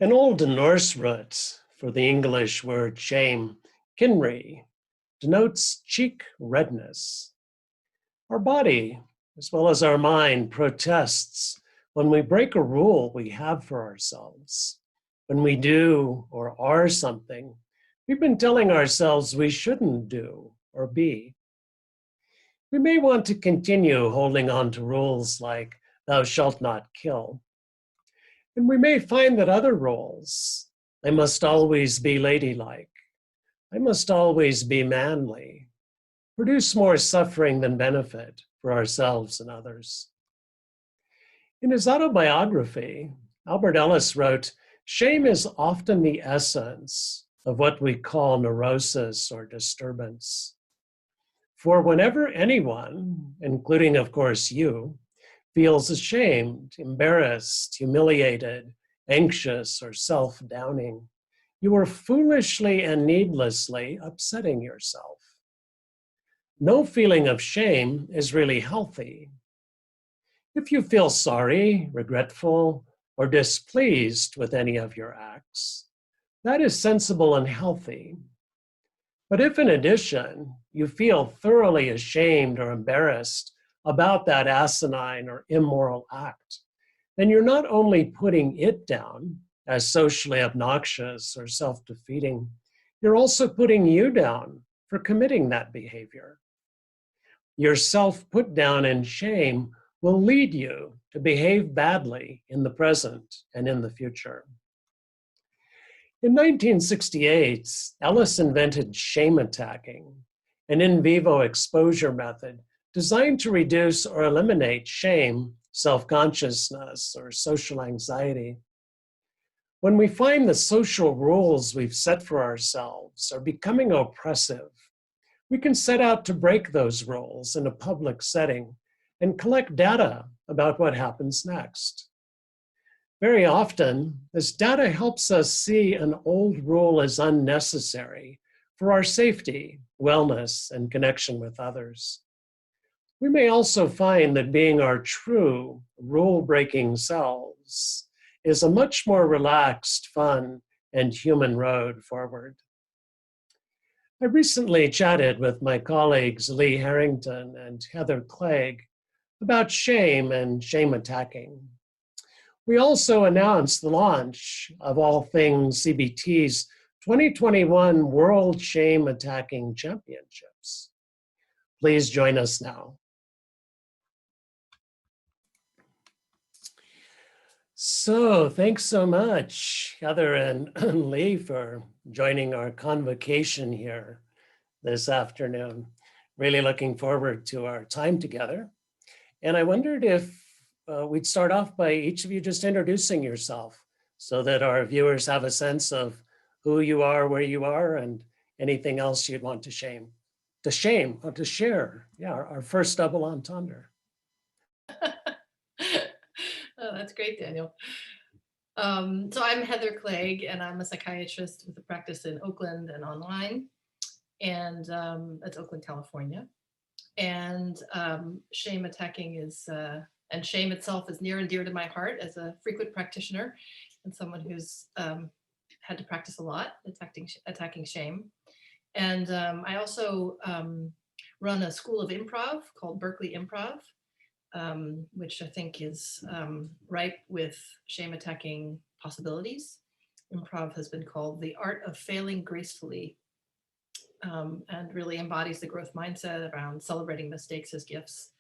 An Old Norse root for the English word shame, kinnroði, denotes cheek redness. Our body, as well as our mind, protests when we break a rule we have for ourselves. When we do or are something we've been telling ourselves we shouldn't do or be. We may want to continue holding on to rules like thou shalt not kill. And we may find that other rules, I must always be ladylike, I must always be manly, produce more suffering than benefit for ourselves and others. In his autobiography, Albert Ellis wrote, "Shame is often the essence of what we call neurosis or disturbance. For whenever anyone, including of course you, feels ashamed, embarrassed, humiliated, anxious, or self-downing, you are foolishly and needlessly upsetting yourself. No feeling of shame is really healthy. If you feel sorry, regretful, or displeased with any of your acts, that is sensible and healthy. But if in addition you feel thoroughly ashamed or embarrassed about that asinine or immoral act, then you're not only putting it down as socially obnoxious or self-defeating, you're also putting you down for committing that behavior. Your self-put down and shame will lead you to behave badly in the present and in the future." In 1968, Ellis invented shame attacking, an in vivo exposure method designed to reduce or eliminate shame, self-consciousness, or social anxiety. When we find the social rules we've set for ourselves are becoming oppressive, we can set out to break those rules in a public setting and collect data about what happens next. Very often, this data helps us see an old rule as unnecessary for our safety, wellness, and connection with others. We may also find that being our true, rule-breaking selves is a much more relaxed, fun, and human road forward. I recently chatted with my colleagues Lee Harrington and Heather Clegg about shame and shame attacking. We also announced the launch of All Things CBT's 2021 World Shame Attacking Championships. Please join us now. So thanks so much, Heather and Lee, for joining our convocation here this afternoon. Really looking forward to our time together. And I wondered if we'd start off by each of you just introducing yourself so that our viewers have a sense of who you are, where you are, and anything else you'd want to share. Yeah, our first double entendre. Oh, that's great, Daniel. So I'm Heather Clegg, and I'm a psychiatrist with a practice in Oakland and online, and that's Oakland, California. And shame attacking is, and shame itself is near and dear to my heart as a frequent practitioner and someone who's had to practice a lot attacking shame. And I also run a school of improv called Berkeley Improv, which I think is ripe with shame attacking possibilities. Improv has been called the art of failing gracefully, and really embodies the growth mindset around celebrating mistakes as gifts.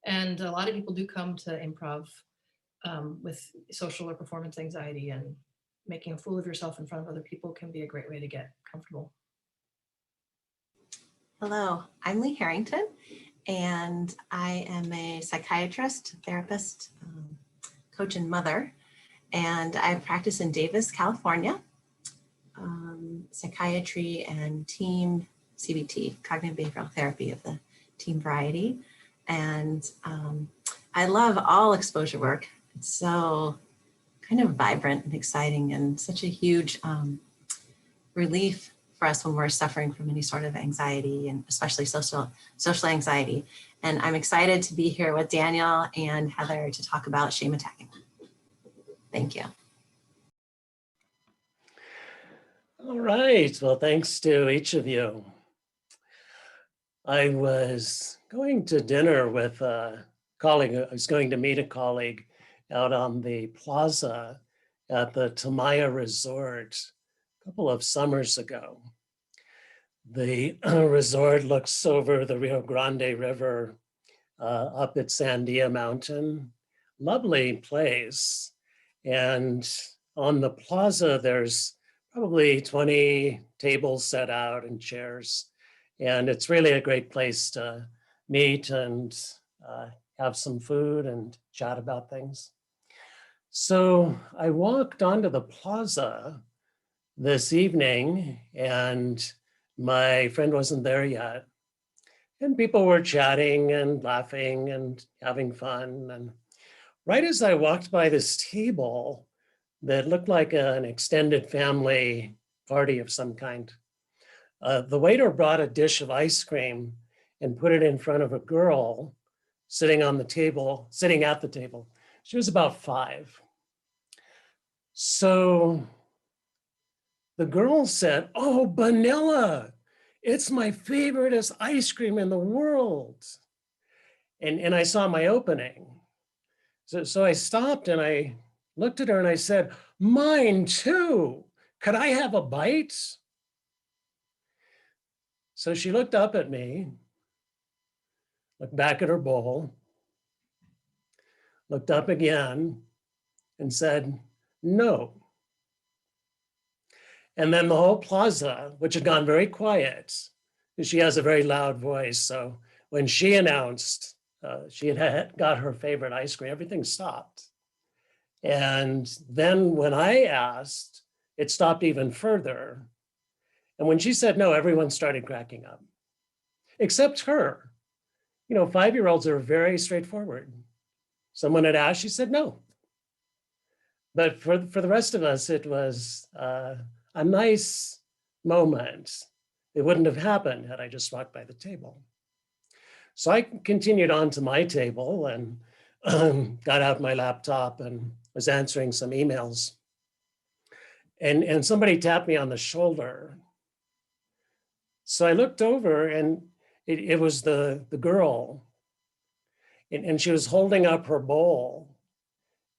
And a lot of people do come to improv with social or performance anxiety, and making a fool of yourself in front of other people can be a great way to get comfortable. Hello, I'm Lee Harrington, and I am a psychiatrist, therapist, coach, and mother. And I practice in Davis, California, psychiatry and team CBT, cognitive behavioral therapy of the team variety. And I love all exposure work. It's so kind of vibrant and exciting, and such a huge relief for us when we're suffering from any sort of anxiety, and especially social anxiety. And I'm excited to be here with Daniel and Heather to talk about shame attacking. Thank you. All right. Well, thanks to each of you. I was going to dinner with a colleague. I was going to meet a colleague out on the plaza at the Tamaya Resort a couple of summers ago. The resort looks over the Rio Grande River up at Sandia Mountain. Lovely place. And on the plaza, there's probably 20 tables set out and chairs. And it's really a great place to meet and have some food and chat about things. So I walked onto the plaza this evening and my friend wasn't there yet. And people were chatting and laughing and having fun. And right as I walked by this table that looked like an extended family party of some kind, the waiter brought a dish of ice cream and put it in front of a girl sitting at the table. She was about 5. So the girl said, "Oh, vanilla, it's my favoriteest ice cream in the world." And I saw my opening. So I stopped and I looked at her and I said, "Mine too. Could I have a bite?" So she looked up at me, looked back at her bowl, looked up again and said, "No." And then the whole plaza, which had gone very quiet, because she has a very loud voice. So when she announced she had got her favorite ice cream, everything stopped. And then when I asked, it stopped even further. And when she said no, everyone started cracking up, except her. 5-year-olds are very straightforward. Someone had asked, she said no. But for the rest of us, it was a nice moment. It wouldn't have happened had I just walked by the table. So I continued on to my table and got out my laptop and was answering some emails. And somebody tapped me on the shoulder. So I looked over and it was the girl. And she was holding up her bowl.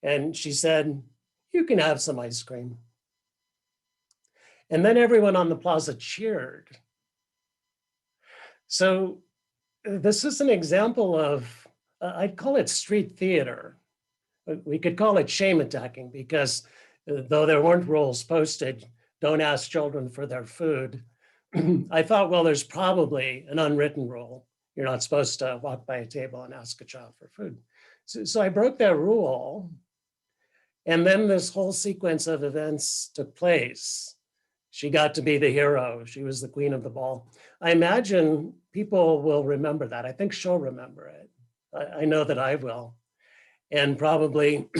And she said, "You can have some ice cream." And then everyone on the plaza cheered. So this is an example of, I'd call it street theater. We could call it shame attacking because though there weren't rules posted, don't ask children for their food, I thought, well, there's probably an unwritten rule. You're not supposed to walk by a table and ask a child for food. So I broke that rule. And then this whole sequence of events took place. She got to be the hero. She was the queen of the ball. I imagine people will remember that. I think she'll remember it. I know that I will. And probably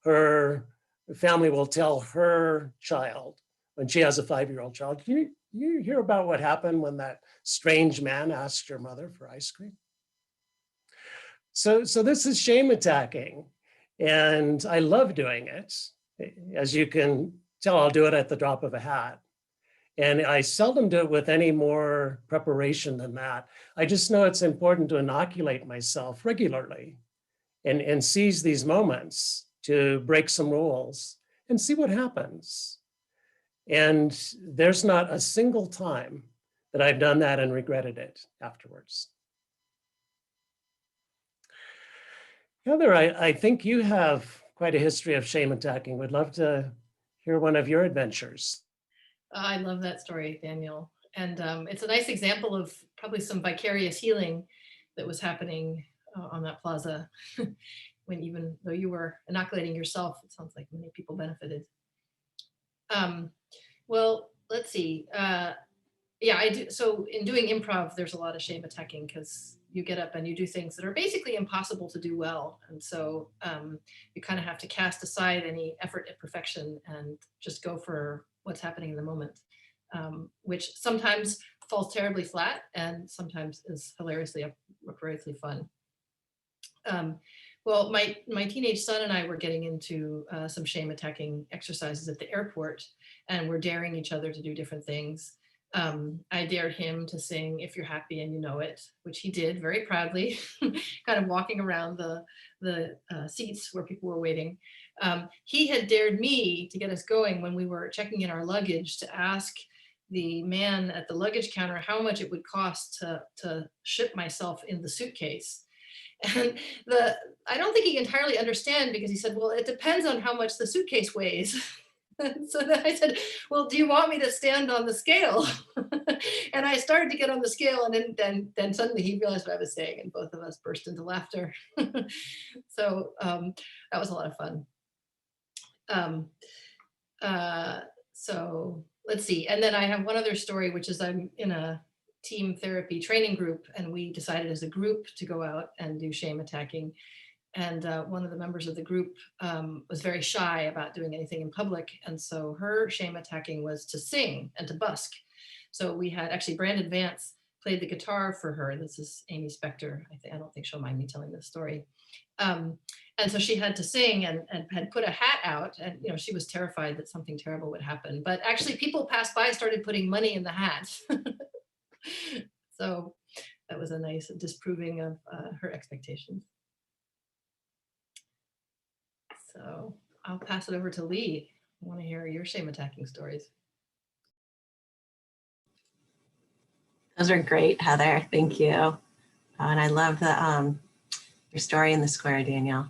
her family will tell her child when she has a 5-year-old child, you hear about what happened when that strange man asked your mother for ice cream?" So this is shame attacking. And I love doing it. As you can tell, I'll do it at the drop of a hat. And I seldom do it with any more preparation than that. I just know it's important to inoculate myself regularly and seize these moments to break some rules and see what happens. And there's not a single time that I've done that and regretted it afterwards. Heather, I think you have quite a history of shame attacking. Would love to hear one of your adventures. I love that story, Daniel. And it's a nice example of probably some vicarious healing that was happening on that plaza when even though you were inoculating yourself, it sounds like many people benefited. Well, let's see. Yeah, I do. So in doing improv, there's a lot of shame attacking because you get up and you do things that are basically impossible to do well. And so you kind of have to cast aside any effort at perfection and just go for what's happening in the moment, which sometimes falls terribly flat and sometimes is hilariously fun. Well, my teenage son and I were getting into some shame attacking exercises at the airport, and we're daring each other to do different things. I dared him to sing "If You're Happy and You Know It," which he did very proudly, kind of walking around the seats where people were waiting. He had dared me to get us going when we were checking in our luggage to ask the man at the luggage counter how much it would cost to ship myself in the suitcase. And I don't think he entirely understand, because he said, well, it depends on how much the suitcase weighs. So then I said, well, do you want me to stand on the scale? And I started to get on the scale, and then suddenly he realized what I was saying, and both of us burst into laughter. So that was a lot of fun. So let's see. And then I have one other story, which is I'm in a team therapy training group, and we decided as a group to go out and do shame attacking. And one of the members of the group was very shy about doing anything in public. And so her shame attacking was to sing and to busk. So we had actually Brandon Vance played the guitar for her. This is Amy Spector. I don't think she'll mind me telling this story. And so she had to sing and had put a hat out, and she was terrified that something terrible would happen. But actually people passed by, started putting money in the hat. So that was a nice disproving of her expectations. So I'll pass it over to Lee. I want to hear your shame attacking stories. Those are great, Heather. Thank you. And I love the your story in the square, Danielle.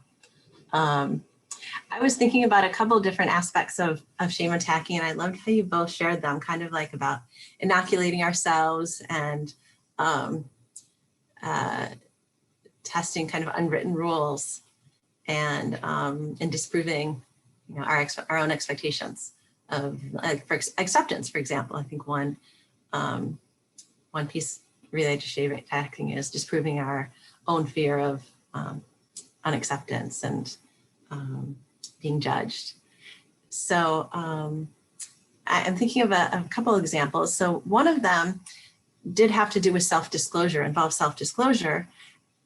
I was thinking about a couple of different aspects of shame attacking, and I loved how you both shared them, kind of like about inoculating ourselves and testing kind of unwritten rules and disproving our own expectations of for acceptance, for example. I think one piece related to shame attacking is disproving our own fear of unacceptance and being judged. So I'm thinking of a couple of examples. So one of them did have to do with self-disclosure, involve self-disclosure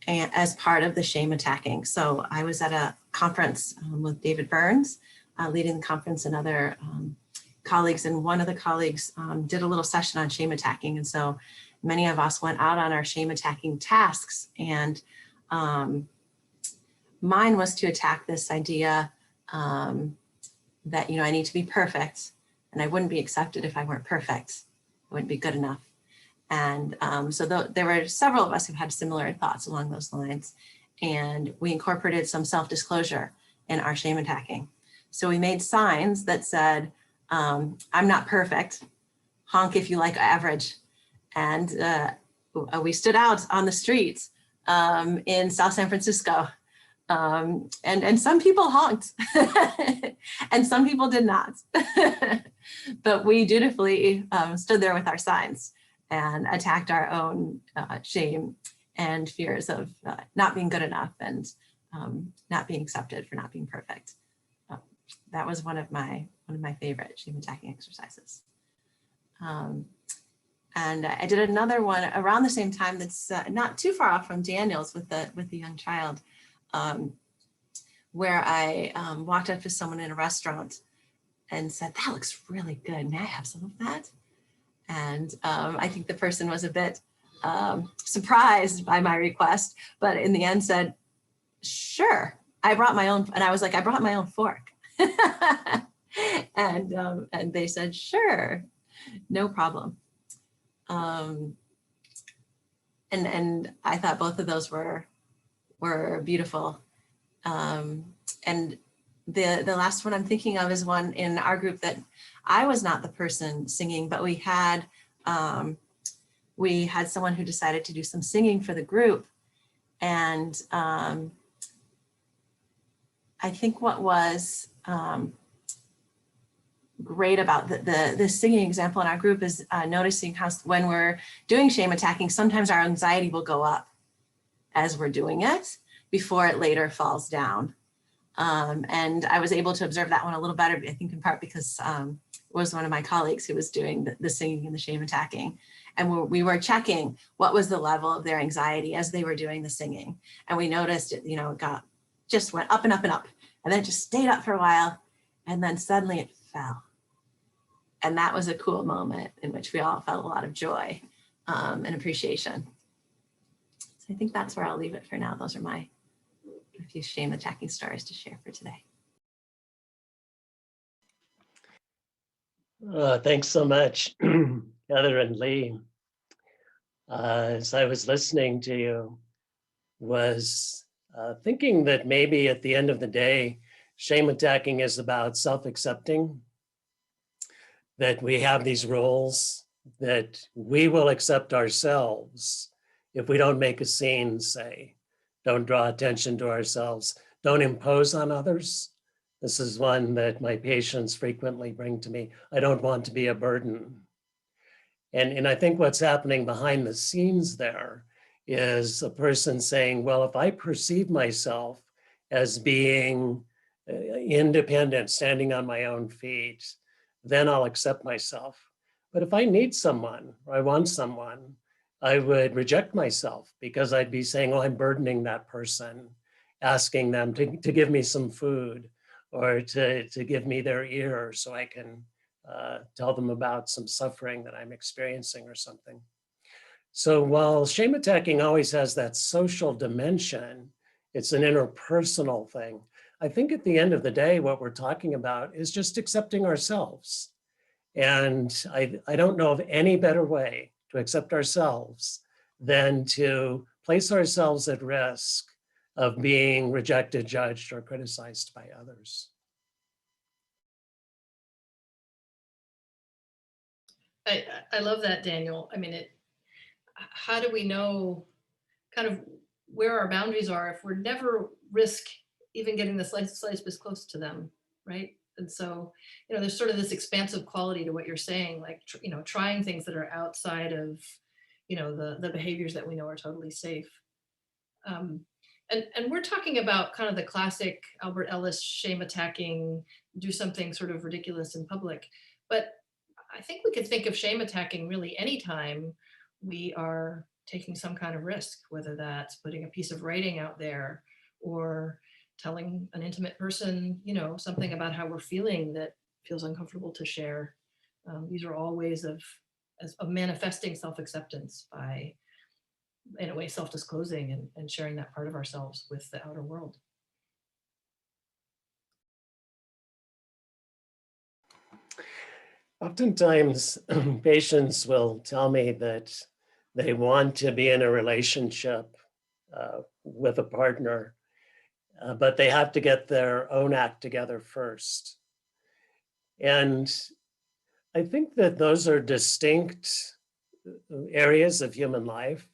as part of the shame attacking. So I was at a conference with David Burns, leading the conference, and other colleagues, and one of the colleagues did a little session on shame attacking. And so many of us went out on our shame attacking tasks, and mine was to attack this idea that, I need to be perfect, and I wouldn't be accepted if I weren't perfect. I wouldn't be good enough. And so there were several of us who had similar thoughts along those lines. And we incorporated some self-disclosure in our shame attacking. So we made signs that said, I'm not perfect, honk if you like average. And we stood out on the streets in South San Francisco. And some people honked and some people did not. But we dutifully stood there with our signs and attacked our own shame and fears of not being good enough and not being accepted for not being perfect. That was one of my favorite shame attacking exercises. And I did another one around the same time that's not too far off from Daniel's with the young child, where I walked up to someone in a restaurant and said, "That looks really good. May I have some of that?" And I think the person was a bit surprised by my request, but in the end said, "Sure." I brought my own, and I was like, "I brought my own fork." And they said, "Sure, no problem." And I thought both of those were beautiful. And the last one I'm thinking of is one in our group that I was not the person singing, but we had someone who decided to do some singing for the group. And I think what was great about the singing example in our group is noticing how when we're doing shame attacking, sometimes our anxiety will go up as we're doing it before it later falls down. And I was able to observe that one a little better, I think in part because it was one of my colleagues who was doing the singing and the shame attacking. And we were checking what was the level of their anxiety as they were doing the singing. And we noticed it, it got just went up and up and up. And then it just stayed up for a while. And then suddenly it fell. And that was a cool moment in which we all felt a lot of joy and appreciation. So I think that's where I'll leave it for now. Those are my a few shame attacking stories to share for today. Thanks so much, Heather and Lee. As I was listening to you, was thinking that maybe at the end of the day, shame attacking is about self-accepting, that we have these rules, that we will accept ourselves if we don't make a scene, say, don't draw attention to ourselves, don't impose on others. This is one that my patients frequently bring to me. I don't want to be a burden. And I think what's happening behind the scenes there is a person saying, well, if I perceive myself as being independent, standing on my own feet, then I'll accept myself. But if I need someone or I want someone, I would reject myself because I'd be saying, oh, I'm burdening that person, asking them to give me some food or to give me their ear so I can tell them about some suffering that I'm experiencing or something. So while shame attacking always has that social dimension, it's an interpersonal thing. I think at the end of the day, what we're talking about is just accepting ourselves. And I don't know of any better way to accept ourselves than to place ourselves at risk of being rejected, judged, or criticized by others. I love that, Daniel. I mean, how do we know kind of where our boundaries are if we're never risk even getting the slightest bit close to them, right? And so, there's sort of this expansive quality to what you're saying, like, trying things that are outside of, the behaviors that we know are totally safe. And we're talking about kind of the classic Albert Ellis shame attacking, do something sort of ridiculous in public. But I think we could think of shame attacking really anytime we are taking some kind of risk, whether that's putting a piece of writing out there or telling an intimate person, something about how we're feeling that feels uncomfortable to share. These are all ways of manifesting self-acceptance by, in a way, self-disclosing and sharing that part of ourselves with the outer world. Oftentimes, patients will tell me that they want to be in a relationship with a partner, but they have to get their own act together first. And I think that those are distinct areas of human life,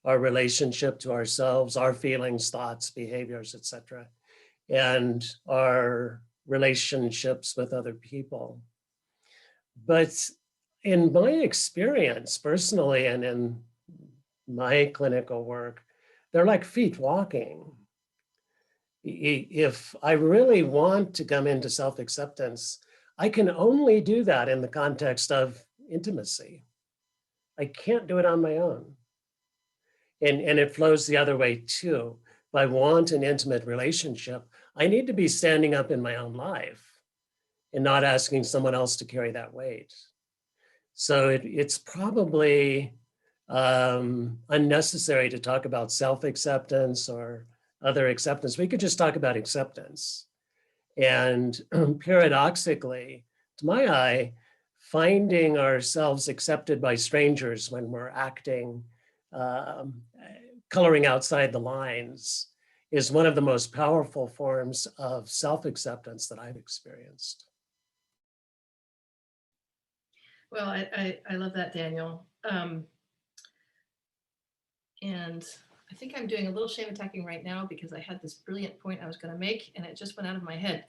our relationship to ourselves, our feelings, thoughts, behaviors, etc., and our relationships with other people. But in my experience, personally, and in my clinical work, they're like feet walking. If I really want to come into self-acceptance, I can only do that in the context of intimacy. I can't do it on my own. And it flows the other way too. If I want an intimate relationship, I need to be standing up in my own life and not asking someone else to carry that weight. So it's probably unnecessary to talk about self-acceptance or other acceptance. We could just talk about acceptance. And paradoxically, to my eye, finding ourselves accepted by strangers when we're acting, coloring outside the lines, is one of the most powerful forms of self-acceptance that I've experienced. Well, I love that, Daniel. And I think I'm doing a little shame attacking right now because I had this brilliant point I was going to make and it just went out of my head.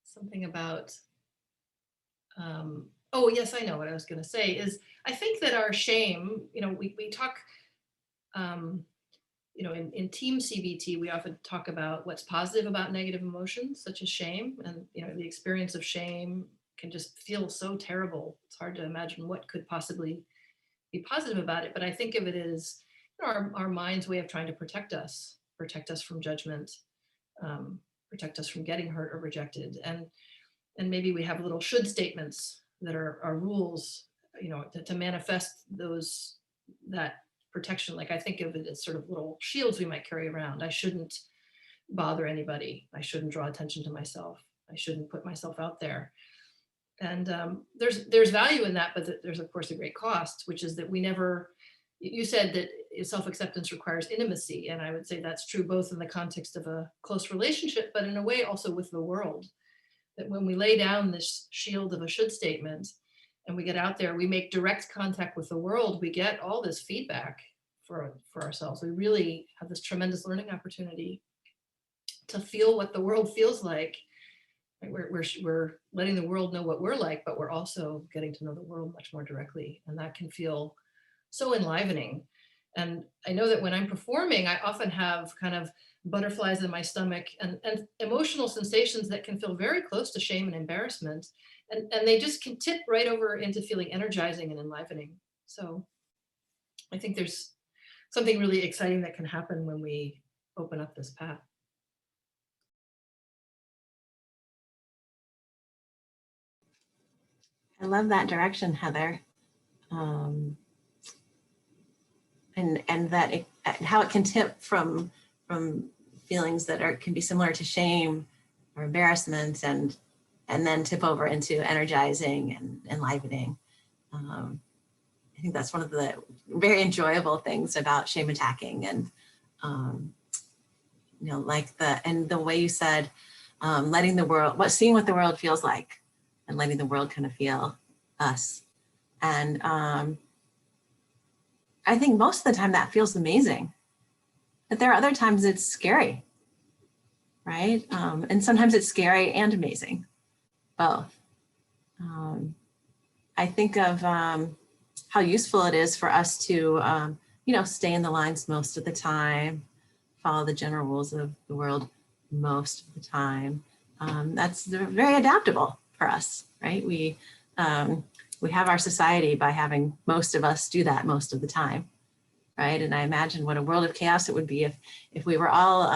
Something about, oh yes, I know what I was going to say is I think that our shame, we talk, in team CBT, we often talk about what's positive about negative emotions, such as shame. And, the experience of shame can just feel so terrible. It's hard to imagine what could possibly be positive about it. But I think of it as, our mind's way of trying to protect us from judgment, protect us from getting hurt or rejected. And maybe we have little should statements that are rules, to manifest that protection. Like I think of it as sort of little shields we might carry around. I shouldn't bother anybody. I shouldn't draw attention to myself. I shouldn't put myself out there. And there's value in that, but there's of course a great cost, which is that we never, you said that self-acceptance requires intimacy. And I would say that's true both in the context of a close relationship, but in a way also with the world. That when we lay down this shield of a should statement and we get out there, we make direct contact with the world, we get all this feedback for ourselves. We really have this tremendous learning opportunity to feel what the world feels like. We're letting the world know what we're like, but we're also getting to know the world much more directly. And that can feel so enlivening. And I know that when I'm performing, I often have kind of butterflies in my stomach and emotional sensations that can feel very close to shame and embarrassment. And they just can tip right over into feeling energizing and enlivening. So I think there's something really exciting that can happen when we open up this path. I love that direction, Heather. And that how it can tip from feelings that can be similar to shame or embarrassment, and then tip over into energizing and enlivening. I think that's one of the very enjoyable things about shame attacking, and the way you said, letting the world, seeing what the world feels like, and letting the world kind of feel us. And I think most of the time that feels amazing, but there are other times it's scary, right? And sometimes it's scary and amazing, both. I think of how useful it is for us to, stay in the lines most of the time, follow the general rules of the world most of the time. That's very adaptable for us, right? We have our society by having most of us do that most of the time, right? And I imagine what a world of chaos it would be if we were all,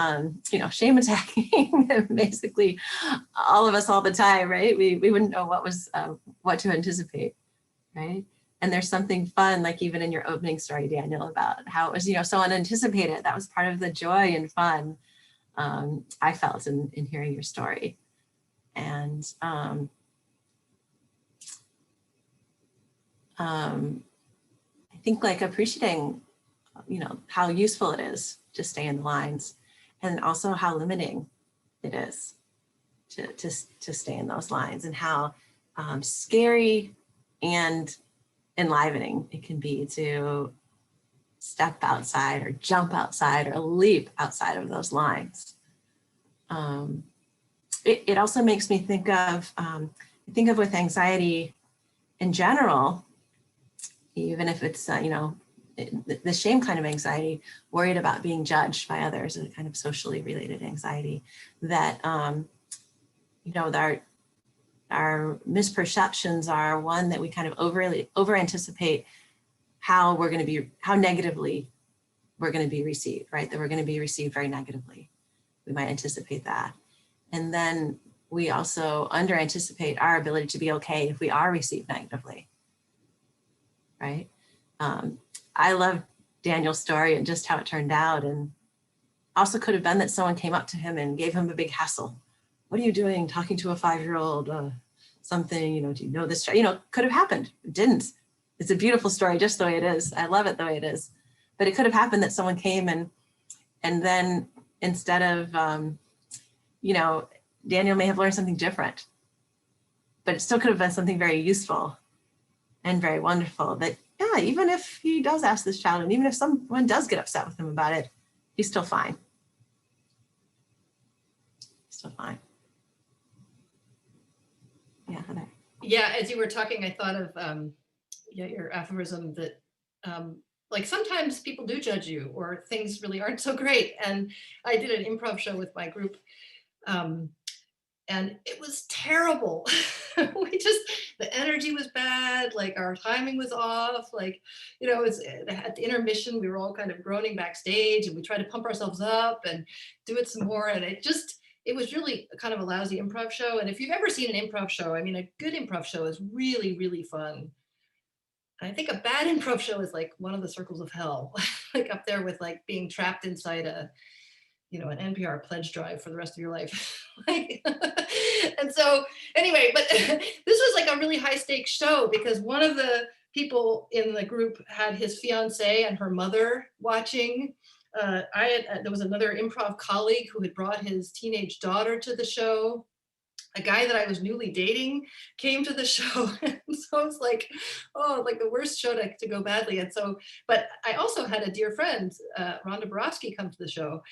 shame attacking basically all of us all the time, right? We wouldn't know what to anticipate, right? And there's something fun, like even in your opening story, Daniel, about how it was, so unanticipated. That was part of the joy and fun I felt in hearing your story. And I think like appreciating, how useful it is to stay in the lines, and also how limiting it is to stay in those lines, and how scary and enlivening it can be to step outside or jump outside or leap outside of those lines. It also makes me think of with anxiety in general, even if it's, the shame kind of anxiety, worried about being judged by others, a kind of socially related anxiety, that, our misperceptions are one that we kind of over anticipate how negatively we're going to be received, right? That we're going to be received very negatively. We might anticipate that. And then we also under anticipate our ability to be okay if we are received negatively, right? I love Daniel's story and just how it turned out. And also could have been that someone came up to him and gave him a big hassle. What are you doing talking to a 5-year-old? Something, do you know this? Could have happened. It didn't. It's a beautiful story just the way it is. I love it the way it is. But it could have happened that someone came and then instead of, Daniel may have learned something different, but it still could have been something very useful and very wonderful that, yeah, even if he does ask this child, and even if someone does get upset with him about it, he's still fine. Still fine. Yeah, Heather. Yeah, as you were talking, I thought of your aphorism that like sometimes people do judge you or things really aren't so great. And I did an improv show with my group And it was terrible. The energy was bad, like our timing was off, like, you know, at the intermission, we were all kind of groaning backstage and we tried to pump ourselves up and do it some more. And it was really kind of a lousy improv show. And if you've ever seen an improv show, I mean, a good improv show is really, really fun. And I think a bad improv show is like one of the circles of hell, like up there with like being trapped inside an NPR pledge drive for the rest of your life. And so anyway, but this was like a really high stakes show because one of the people in the group had his fiance and her mother watching. There was another improv colleague who had brought his teenage daughter to the show. A guy that I was newly dating came to the show. And so it was like, oh, like the worst show to go badly. And so, but I also had a dear friend, Rhonda Borofsky, come to the show.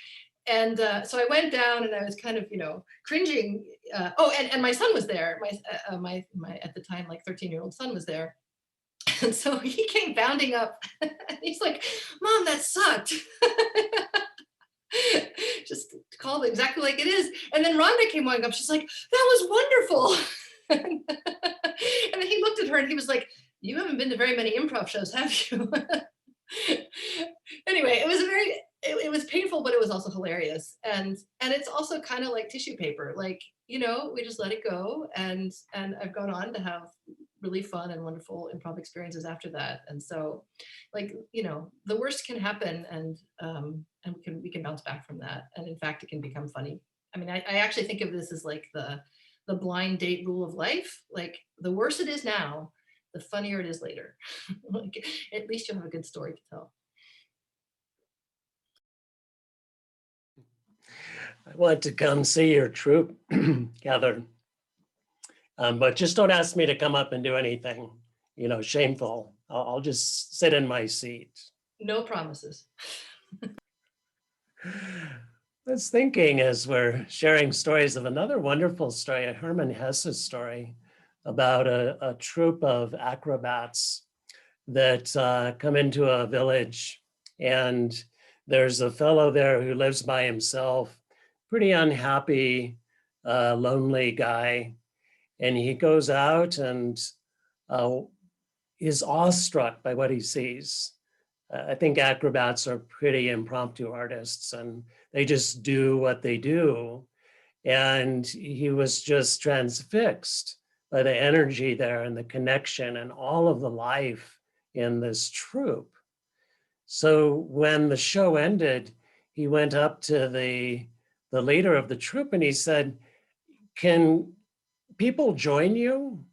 And so I went down and I was kind of, cringing. And my son was there. My at the time, like 13-year-old son was there. And so he came bounding up and he's like, Mom, that sucked. Just called it exactly like it is. And then Rhonda came walking up. She's like, that was wonderful. And then he looked at her and he was like, you haven't been to very many improv shows, have you? Anyway, it was painful, but it was also hilarious. And it's also kind of like tissue paper. Like, we just let it go. And I've gone on to have really fun and wonderful improv experiences after that. And so, like, the worst can happen, and we can bounce back from that. And in fact, it can become funny. I mean, I actually think of this as like the blind date rule of life. Like, the worse it is now, the funnier it is later. Like, at least you'll have a good story to tell. I want to come see your troupe, Heather. But just don't ask me to come up and do anything, shameful. I'll just sit in my seat. No promises. I was thinking as we're sharing stories of another wonderful story, a Hermann Hesse story about a troupe of acrobats that come into a village, and there's a fellow there who lives by himself, pretty unhappy, lonely guy. And he goes out and is awestruck by what he sees. I think acrobats are pretty impromptu artists and they just do what they do. And he was just transfixed by the energy there and the connection and all of the life in this troupe. So when the show ended, he went up to the leader of the troupe and he said, can people join you?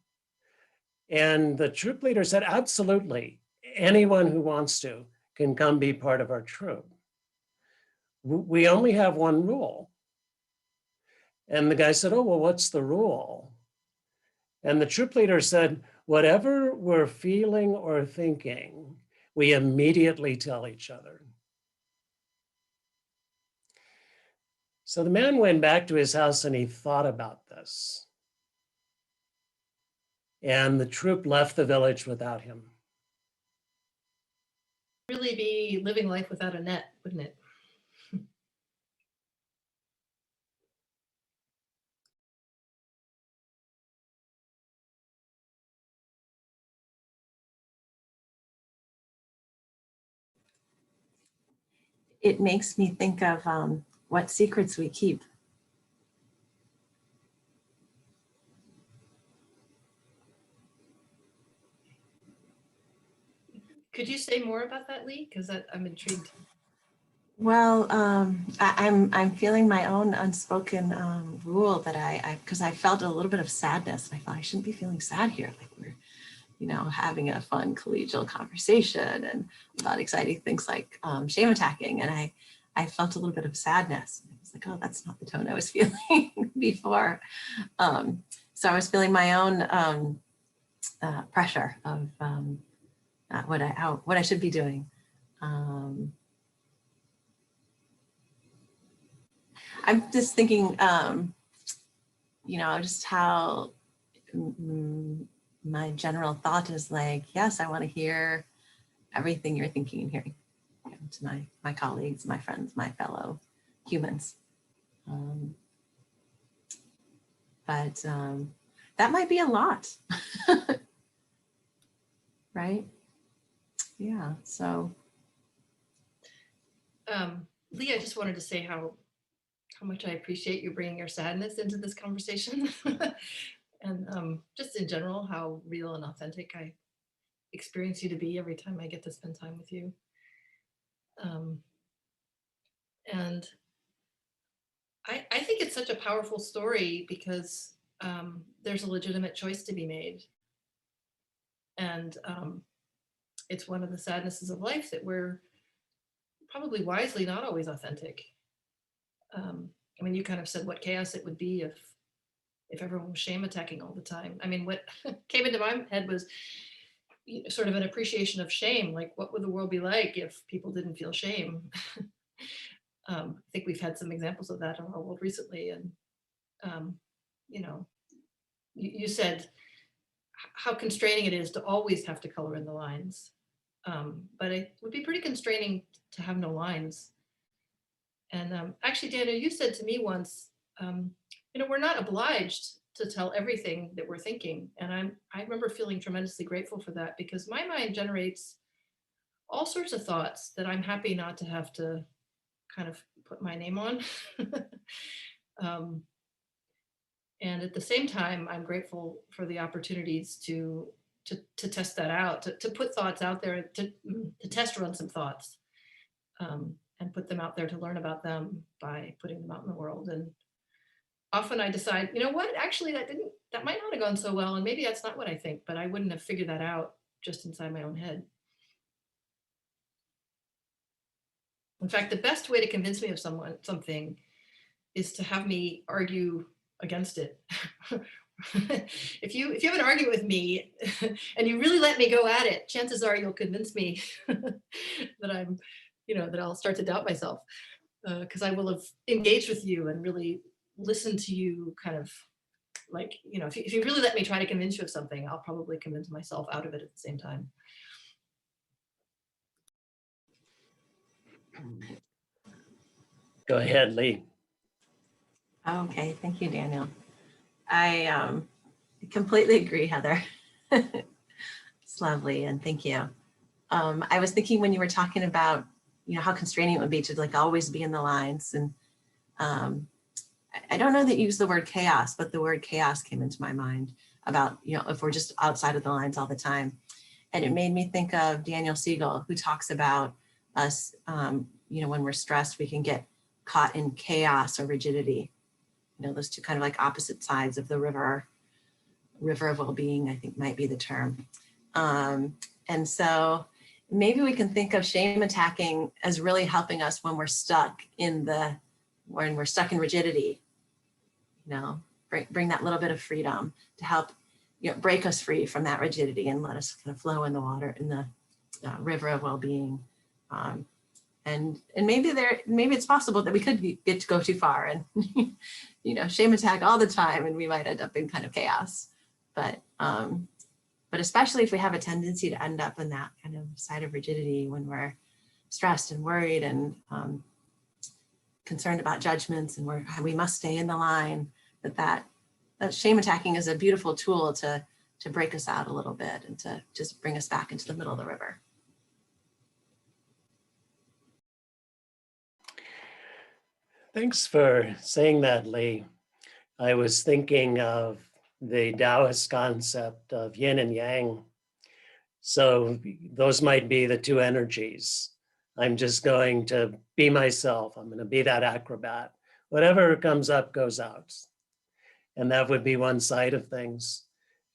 And the troupe leader said, absolutely. Anyone who wants to can come be part of our troupe. We only have one rule. And the guy said, oh, well, what's the rule? And the troupe leader said, whatever we're feeling or thinking, we immediately tell each other. So the man went back to his house and he thought about this. And the troupe left the village without him. Really be living life without a net, wouldn't it? It makes me think of what secrets we keep. Could you say more about that, Lee? Because I'm intrigued. Well, I'm feeling my own unspoken rule that because I felt a little bit of sadness. I thought I shouldn't be feeling sad here. Like we're, having a fun collegial conversation and about exciting things like shame attacking. And I felt a little bit of sadness. I was like, oh, that's not the tone I was feeling before. So I was feeling my own pressure of what I should be doing. I'm just thinking, just how my general thought is like, yes, I want to hear everything you're thinking and hearing to my colleagues, my friends, my fellow humans. but that might be a lot. Right? Yeah, so. Lee, I just wanted to say how much I appreciate you bringing your sadness into this conversation. And just in general, how real and authentic I experience you to be every time I get to spend time with you. And I think it's such a powerful story because there's a legitimate choice to be made. And it's one of the sadnesses of life that we're probably wisely not always authentic. I mean, you kind of said what chaos it would be if everyone was shame attacking all the time. I mean, what came into my head was sort of an appreciation of shame. Like, what would the world be like if people didn't feel shame? I think we've had some examples of that in our world recently. And, you know, you said how constraining it is to always have to color in the lines. But it would be pretty constraining to have no lines. And actually, Daniel, you said to me once, you know, we're not obliged to tell everything that we're thinking. And I remember feeling tremendously grateful for that, because my mind generates all sorts of thoughts that I'm happy not to have to kind of put my name on. And at the same time, I'm grateful for the opportunities to test that out, to put thoughts out there, to test run some thoughts, and put them out there to learn about them by putting them out in the world. And often I decide, you know what, actually that might not have gone so well, and maybe that's not what I think, but I wouldn't have figured that out just inside my own head. In fact, the best way to convince me of something is to have me argue against it. If you have an argument with me and you really let me go at it, chances are you'll convince me that I'm, you know, that I'll start to doubt myself, because I will have engaged with you and really listened to you, kind of like, you know, if you really let me try to convince you of something, I'll probably convince myself out of it at the same time. Go ahead, Lee. Okay, thank you, Daniel. I completely agree, Heather. It's lovely, and thank you. I was thinking when you were talking about, you know, how constraining it would be to like always be in the lines, and I don't know that you used the word chaos, but the word chaos came into my mind about, you know, if we're just outside of the lines all the time. And it made me think of Daniel Siegel, who talks about us, you know, when we're stressed, we can get caught in chaos or rigidity. You know, those two kind of like opposite sides of the river of well-being, I think might be the term. And so maybe we can think of shame attacking as really helping us when we're stuck in rigidity, you know, bring that little bit of freedom to help, you know, break us free from that rigidity and let us kind of flow in the water, in the river of well-being. And maybe it's possible that we could get to go too far and, you know, shame attack all the time, and we might end up in kind of chaos. But especially if we have a tendency to end up in that kind of side of rigidity when we're stressed and worried and concerned about judgments, and we must stay in the line, that shame attacking is a beautiful tool to break us out a little bit and to just bring us back into the middle of the river. Thanks for saying that, Lee. I was thinking of the Taoist concept of yin and yang. So those might be the two energies. I'm just going to be myself. I'm going to be that acrobat. Whatever comes up goes out. And that would be one side of things.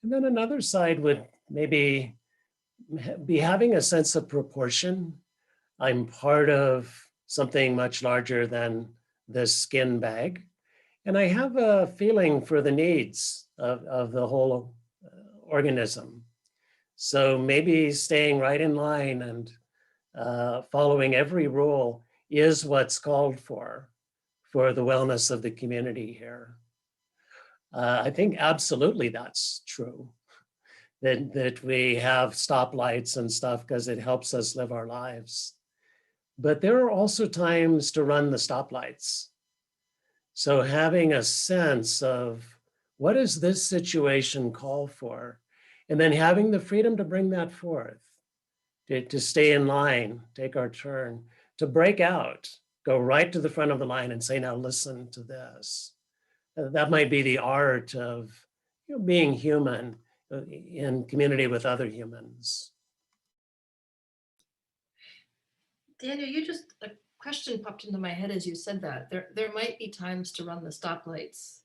And then another side would maybe be having a sense of proportion. I'm part of something much larger than this skin bag. And I have a feeling for the needs of the whole organism. So maybe staying right in line and following every rule is what's called for the wellness of the community here. I think absolutely that's true, that we have stoplights and stuff because it helps us live our lives. But there are also times to run the stoplights. So having a sense of what does this situation call for? And then having the freedom to bring that forth, to stay in line, take our turn, to break out, go right to the front of the line and say, now listen to this. That might be the art of being human in community with other humans. Daniel, a question popped into my head as you said that. There might be times to run the stoplights.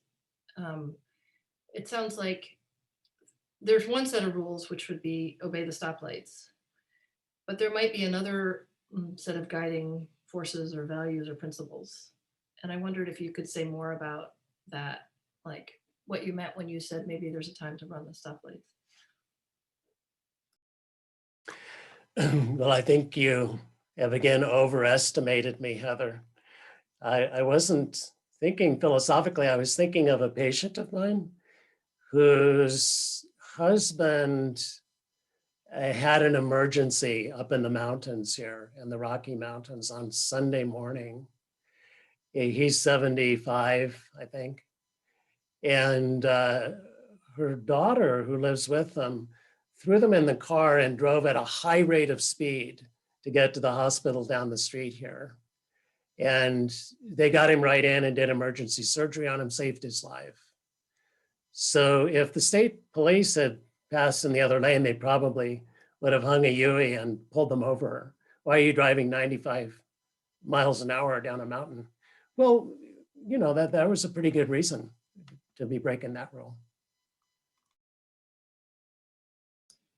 It sounds like there's one set of rules, which would be obey the stoplights, but there might be another set of guiding forces or values or principles. And I wondered if you could say more about that, like what you meant when you said maybe there's a time to run the stoplights. Well, I think you have again overestimated me, Heather. I wasn't thinking philosophically, I was thinking of a patient of mine whose husband had an emergency up in the mountains here in the Rocky Mountains on Sunday morning. He's 75, I think. And her daughter, who lives with them, threw them in the car and drove at a high rate of speed to get to the hospital down the street here. And they got him right in and did emergency surgery on him, saved his life. So if the state police had passed in the other lane, they probably would have hung a Yui and pulled them over. Why are you driving 95 miles an hour down a mountain? Well, that was a pretty good reason to be breaking that rule.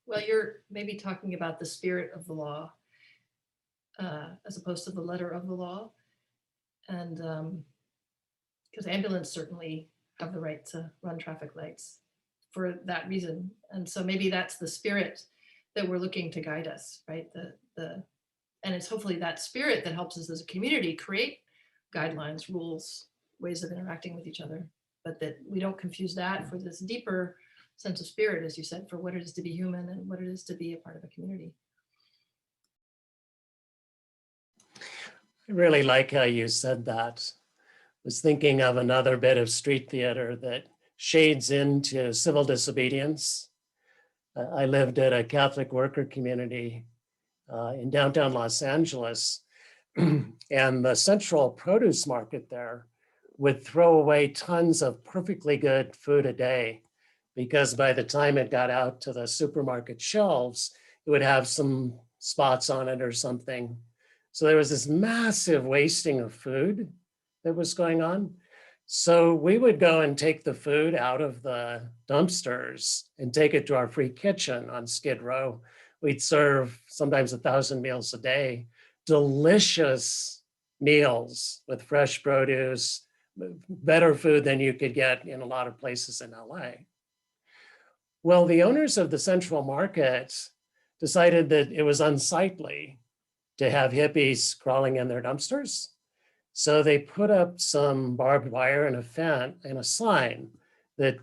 Well, you're maybe talking about the spirit of the law as opposed to the letter of the law. And because ambulance certainly have the right to run traffic lights for that reason. And so maybe that's the spirit that we're looking to guide us, right? And it's hopefully that spirit that helps us as a community create guidelines, rules, ways of interacting with each other, but that we don't confuse that for this deeper sense of spirit, as you said, for what it is to be human and what it is to be a part of a community. I really like how you said that. I was thinking of another bit of street theater that shades into civil disobedience. I lived at a Catholic worker community in downtown Los Angeles, and the central produce market there would throw away tons of perfectly good food a day, because by the time it got out to the supermarket shelves, it would have some spots on it or something. So there was this massive wasting of food that was going on. So we would go and take the food out of the dumpsters and take it to our free kitchen on Skid Row. We'd serve sometimes 1,000 meals a day, delicious meals with fresh produce, better food than you could get in a lot of places in LA. Well, the owners of the Central Market decided that it was unsightly to have hippies crawling in their dumpsters. So they put up some barbed wire and a fence and a sign that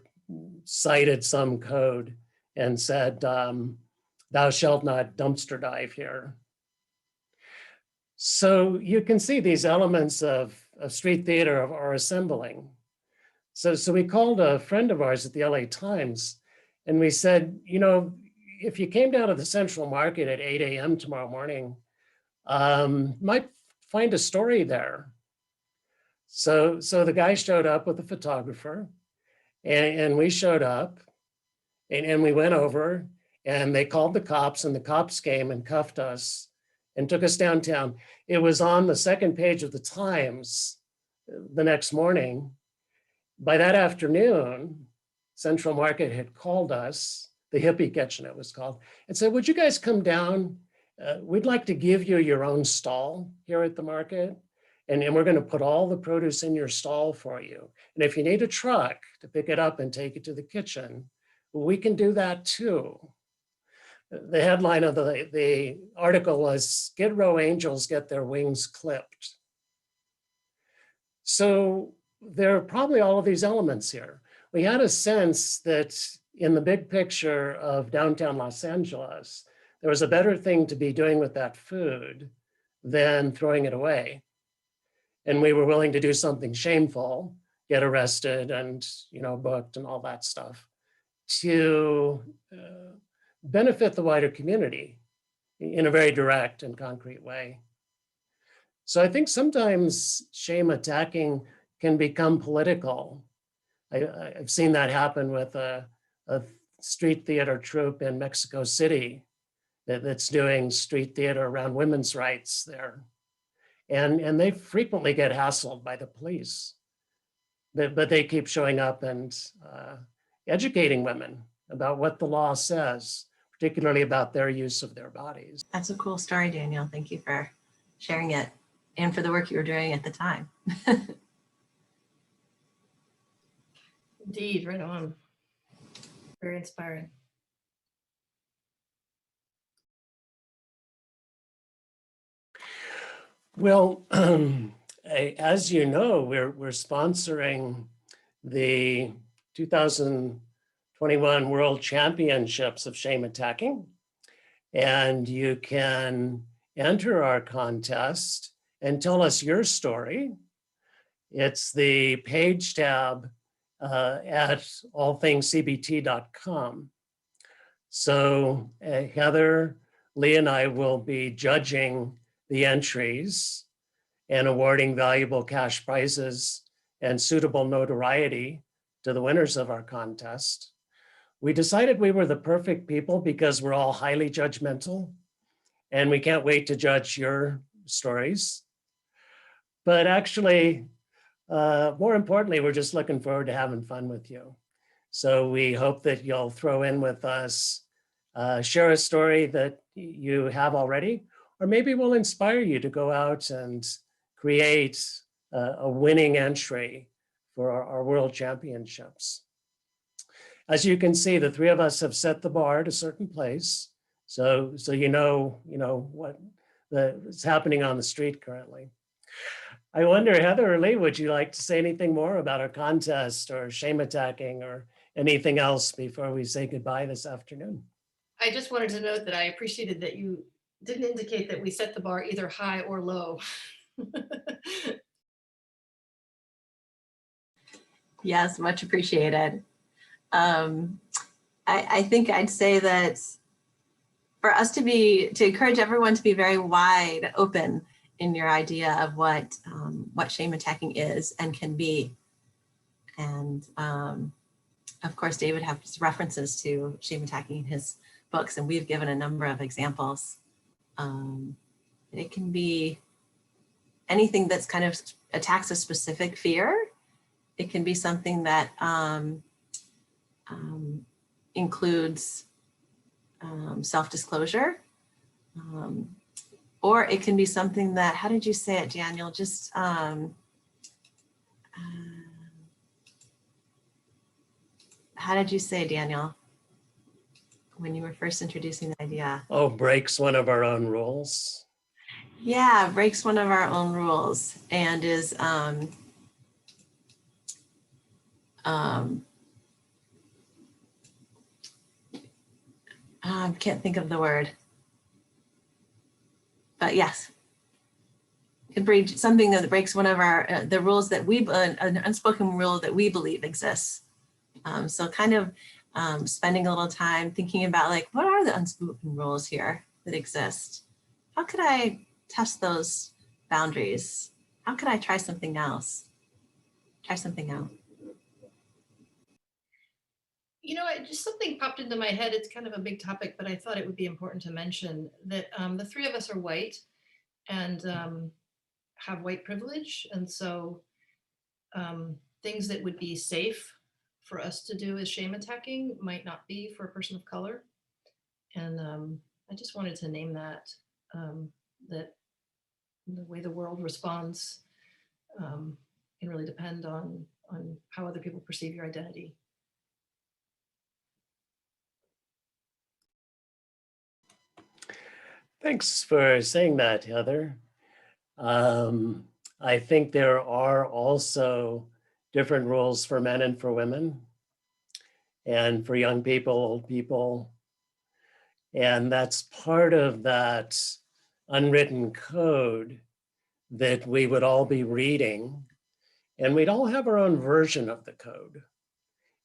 cited some code and said, thou shalt not dumpster dive here. So you can see these elements of street theater are assembling. So we called a friend of ours at the LA Times and we said, if you came down to the Central Market at 8 a.m. tomorrow morning, might find a story there. So the guy showed up with a photographer and we showed up and we went over and they called the cops and the cops came and cuffed us and took us downtown. It was on the second page of the Times the next morning. By that afternoon, Central Market had called us, the hippie kitchen it was called, and said, would you guys come down? We'd like to give you your own stall here at the market. And we're going to put all the produce in your stall for you. And if you need a truck to pick it up and take it to the kitchen, we can do that too. The headline of the article was, Skid Row Angels Get Their Wings Clipped. So there are probably all of these elements here. We had a sense that in the big picture of downtown Los Angeles, there was a better thing to be doing with that food than throwing it away. And we were willing to do something shameful get arrested and, booked and all that stuff, to benefit the wider community in a very direct and concrete way. So I think sometimes shame attacking can become political. I've seen that happen with a street theater troupe in Mexico City that's doing street theater around women's rights there. And they frequently get hassled by the police. But they keep showing up and educating women about what the law says, particularly about their use of their bodies. That's a cool story, Daniel. Thank you for sharing it and for the work you were doing at the time. Indeed, right on. Very inspiring. Well, as you know, we're sponsoring the 2021 World Championships of Shame Attacking, and you can enter our contest and tell us your story. It's the page tab at allthingscbt.com. So Heather, Lee, and I will be judging the entries and awarding valuable cash prizes and suitable notoriety to the winners of our contest. We decided we were the perfect people because we're all highly judgmental and we can't wait to judge your stories. But actually, more importantly, we're just looking forward to having fun with you. So we hope that you'll throw in with us, share a story that you have already, or maybe we'll inspire you to go out and create a winning entry for our World Championships. As you can see, the three of us have set the bar at a certain place. So you know what is happening on the street currently. I wonder, Heather or Lee, would you like to say anything more about our contest or shame attacking or anything else before we say goodbye this afternoon? I just wanted to note that I appreciated that you didn't indicate that we set the bar either high or low. Yes, much appreciated. I think I'd say that for us to encourage everyone to be very wide open in your idea of what shame attacking is and can be. And of course, David has references to shame attacking in his books, and we've given a number of examples. It can be anything that's kind of attacks a specific fear. It can be something that includes self-disclosure, or it can be something that, how did you say it, Daniel? Just how did you say, Daniel, when you were first introducing the idea? Oh, breaks one of our own rules. Yeah, breaks one of our own rules and is I can't think of the word, but yes, it could be something that breaks one of our the rules that we an unspoken rule that we believe exists. So kind of spending a little time thinking about, like, what are the unspoken rules here that exist? How could I test those boundaries? How could I try something else? Try something out. You know, just something popped into my head. It's kind of a big topic, but I thought it would be important to mention that the three of us are white and have white privilege. And so things that would be safe for us to do as shame attacking might not be for a person of color. And I just wanted to name that, that the way the world responds can really depend on how other people perceive your identity. Thanks for saying that, Heather. I think there are also different rules for men and for women, and for young people, old people. And that's part of that unwritten code that we would all be reading And we'd all have our own version of the code.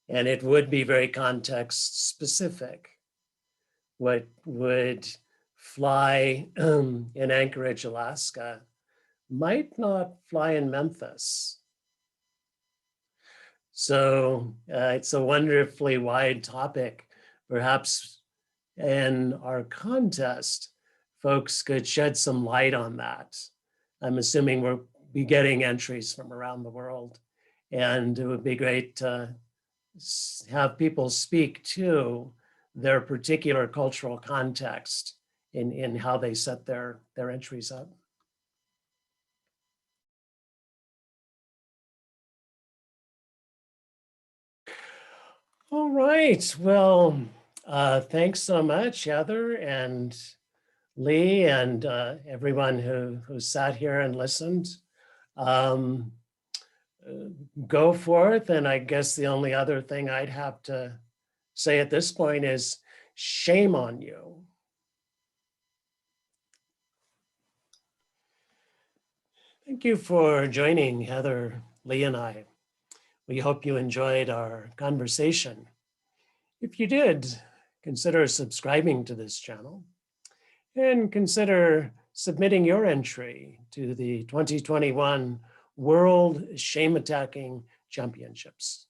And it would be very context specific. What would fly in Anchorage, Alaska, might not fly in Memphis. So it's a wonderfully wide topic. Perhaps in our contest, folks could shed some light on that. I'm assuming we'll be getting entries from around the world. And it would be great to have people speak to their particular cultural context in how they set their entries up. All right, well, thanks so much, Heather and Lee and everyone who sat here and listened. Go forth, and I guess the only other thing I'd have to say at this point is shame on you. Thank you for joining Heather, Lee, and I. We hope you enjoyed our conversation. If you did, consider subscribing to this channel and consider submitting your entry to the 2021 World Shame Attacking Championships.